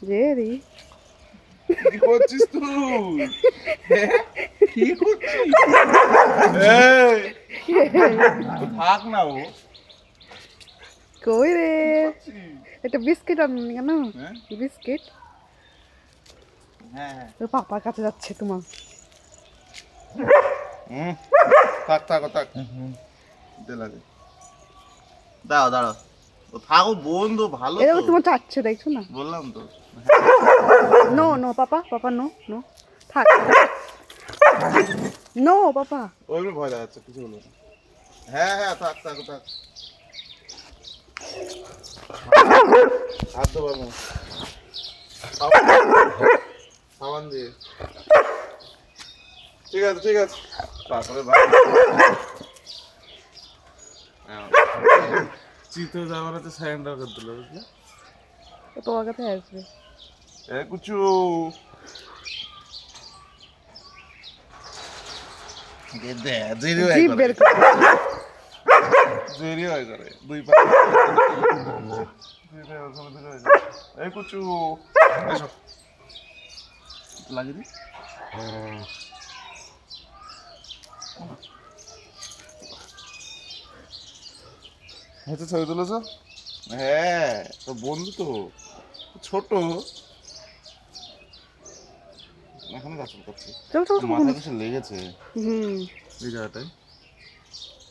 Jerry কি করছিস তুই? কি করছিস? থাক না ও। কই রে করছিস? একটা বিস্কিট আনুনি কেন হ্যাঁ বিস্কিট হ্যাঁ তোর পাপার কাছে যাচ্ছে তোমার থাক থাক থাক লাগে দাঁড়াও দাঁড়াও ও থাকো বন্ধু ভালো এটা তো তোমার চাচ্ছে দেখছো না বললাম তো নো নো পাপা পাপা নো নো থাক নো পাপা ওই ভয় দেখাচ্ছে কিছু হলো না হ্যাঁ হ্যাঁ থাক থাক থাক হাত দেবো না সাবান দিয়ে ঠিক আছে ঠিক আছে তারপরে ভাই চিতো যাওয়ার তো সাইন্ডার করে দিল বুঝলে ও তোমার কাছে আসবে এ কুচু দে দেরি হয় জিভ বের করে দেরি হয় করে দুই পা দুই পা ওখানে ধরে হয় এই কুচু এসো লাগিয়ে দি হ্যাঁ ছবি তুলেছ হ্যাঁ তো বন্ধু তো ছোট এখনো গাছল করছে চল চল চল মাথা কিছু লেগেছে হুম এই জায়গাটায়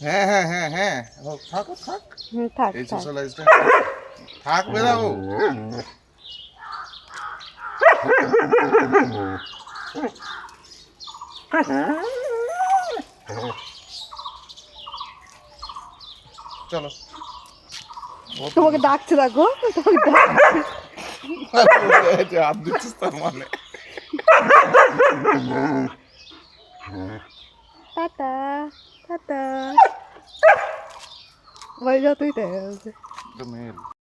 হ্যাঁ হ্যাঁ হ্যাঁ হ্যাঁ থাক থাক থাক এই থাক সোশ্যালাইজটা থাক বেরাও চলো তোমাকে ডাকছে দেখো তোমাকে হাত দিচ্ছিস তার মানে টাটা টাটা বাড়ি যাও তুই তাই মেল